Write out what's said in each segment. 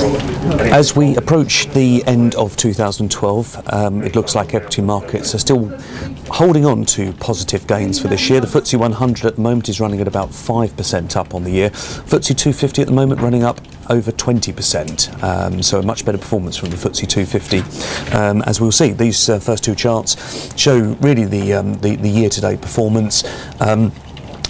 As we approach the end of 2012, it looks like equity markets are still holding on to positive gains for this year. The FTSE 100 at the moment is running at about 5% up on the year. FTSE 250 at the moment running up over 20%, so a much better performance from the FTSE 250. As we'll see, these first two charts show really the year-to-date performance.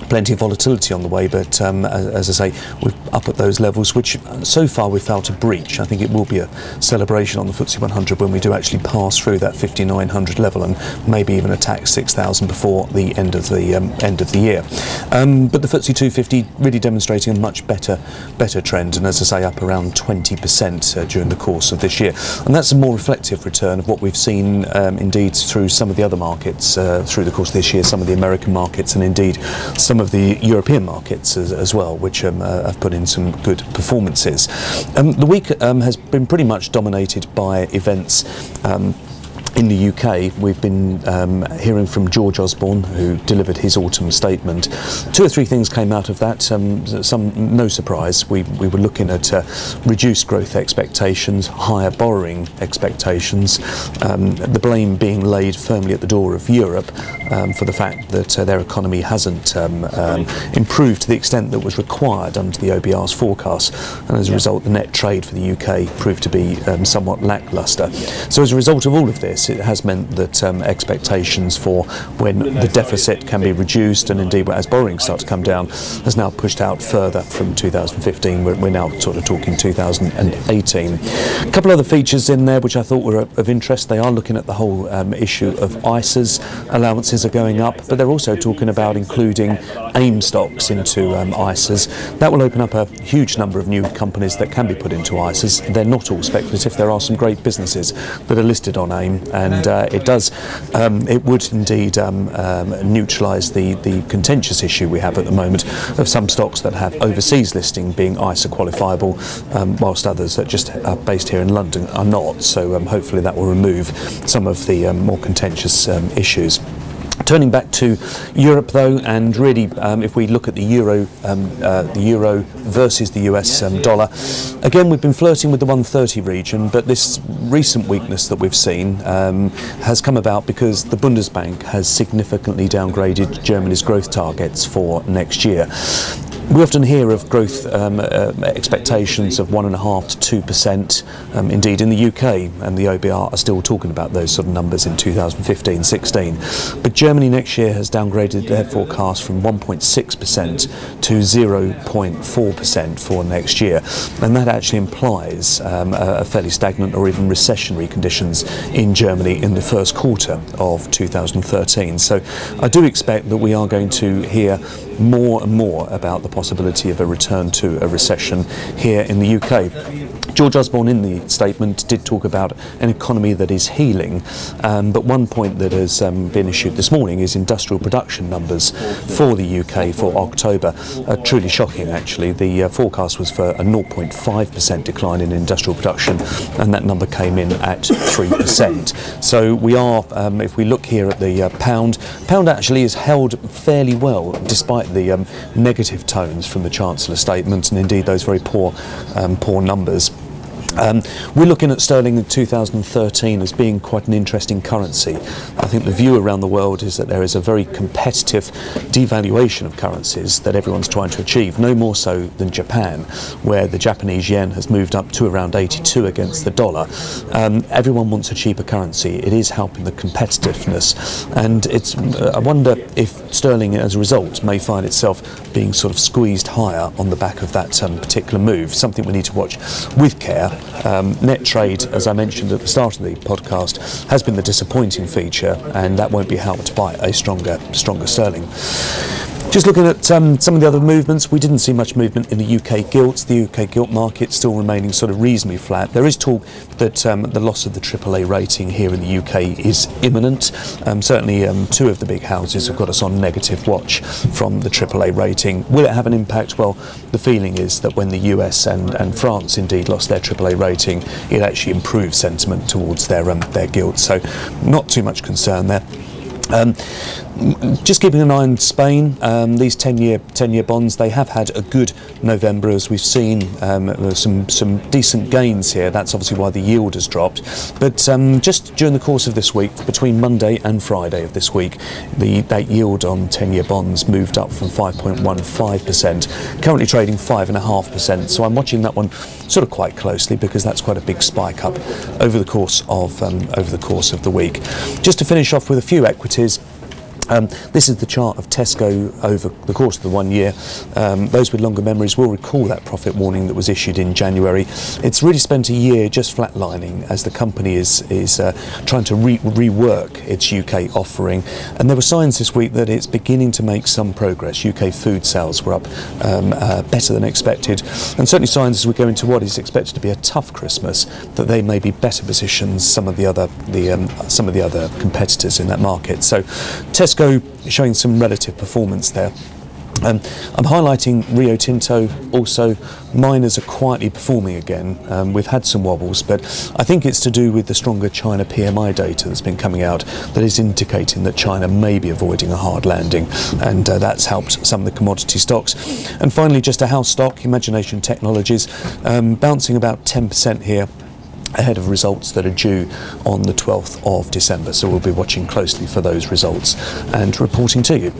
Plenty of volatility on the way, but as I say, we're up at those levels, which so far we've failed to breach. I think it will be a celebration on the FTSE 100 when we do actually pass through that 5,900 level and maybe even attack 6,000 before the end of the year. But the FTSE 250 really demonstrating a much better trend, and as I say, up around 20% during the course of this year. And that's a more reflective return of what we've seen indeed through some of the other markets through the course of this year, some of the American markets, and indeed some of the European markets as well, which have put in some good performances. The week has been pretty much dominated by events. In the UK, we've been hearing from George Osborne, who delivered his autumn statement. Two or three things came out of that. No surprise. We were looking at reduced growth expectations, higher borrowing expectations, the blame being laid firmly at the door of Europe for the fact that their economy hasn't improved to the extent that was required under the OBR's forecast, and as a result the net trade for the UK proved to be somewhat lacklustre. So as a result of all of this, it has meant that expectations for when the deficit can be reduced, and indeed as borrowing starts to come down, has now pushed out further from 2015. We're now sort of talking 2018. A couple other features in there which I thought were of interest. They are looking at the whole issue of ISAs. Allowances are going up, but they're also talking about including AIM stocks into ISAs. That will open up a huge number of new companies that can be put into ISAs. They're not all speculative. There are some great businesses that are listed on AIM, and it would indeed neutralise the contentious issue we have at the moment of some stocks that have overseas listing being ISA qualifiable, whilst others that just are based here in London are not. So hopefully that will remove some of the more contentious issues. Turning back to Europe though, and really if we look at the euro versus the US dollar, again we've been flirting with the 130 region, but this recent weakness that we've seen has come about because the Bundesbank has significantly downgraded Germany's growth targets for next year. We often hear of growth expectations of 1.5% to 2%. Indeed, in the UK and the OBR are still talking about those sort of numbers in 2015-16. But Germany next year has downgraded their forecast from 1.6% to 0.4% for next year. And that actually implies a fairly stagnant or even recessionary conditions in Germany in the first quarter of 2013. So I do expect that we are going to hear more and more about the possibility of a return to a recession here in the UK. George Osborne in the statement did talk about an economy that is healing, but one point that has been issued this morning is industrial production numbers for the UK for October are truly shocking actually. The forecast was for a 0.5% decline in industrial production, and that number came in at 3%. So we are, if we look here at the pound actually is held fairly well despite the negative tones from the Chancellor's statement, and indeed those very poor numbers. We're looking at sterling in 2013 as being quite an interesting currency. I think the view around the world is that there is a very competitive devaluation of currencies that everyone's trying to achieve, no more so than Japan, where the Japanese yen has moved up to around 82 against the dollar. Everyone wants a cheaper currency. It is helping the competitiveness, and I wonder if sterling as a result may find itself being sort of squeezed higher on the back of that particular move, something we need to watch with care. Net trade, as I mentioned at the start of the podcast, has been the disappointing feature, and that won't be helped by a stronger sterling. Just looking at some of the other movements, we didn't see much movement in the UK gilts. The UK gilt market still remaining sort of reasonably flat. There is talk that the loss of the AAA rating here in the UK is imminent. Certainly two of the big houses have got us on negative watch from the AAA rating. Will it have an impact? Well, the feeling is that when the US and France indeed lost their AAA rating, it actually improved sentiment towards their gilts. So not too much concern there. Just keeping an eye on Spain, these 10-year bonds, they have had a good November, as we've seen some decent gains here. That's obviously why the yield has dropped. But just during the course of this week, between Monday and Friday of this week, that yield on 10-year bonds moved up from 5.15%, currently trading 5.5%. So I'm watching that one sort of quite closely, because that's quite a big spike up over the course of the week. Just to finish off with a few equities. This is the chart of Tesco over the course of the 1 year. Those with longer memories will recall that profit warning that was issued in January. It's really spent a year just flatlining as the company is trying to rework its UK offering. And there were signs this week that it's beginning to make some progress. UK food sales were up better than expected, and certainly signs as we go into what is expected to be a tough Christmas that they may be better positioned some of the other competitors in that market. So Tesco showing some relative performance there. I'm highlighting Rio Tinto. Also, miners are quietly performing again. We've had some wobbles, but I think it's to do with the stronger China PMI data that's been coming out that is indicating that China may be avoiding a hard landing, and that's helped some of the commodity stocks. And finally, just a house stock, Imagination Technologies, bouncing about 10% here, ahead of results that are due on the 12th of December. So we'll be watching closely for those results and reporting to you.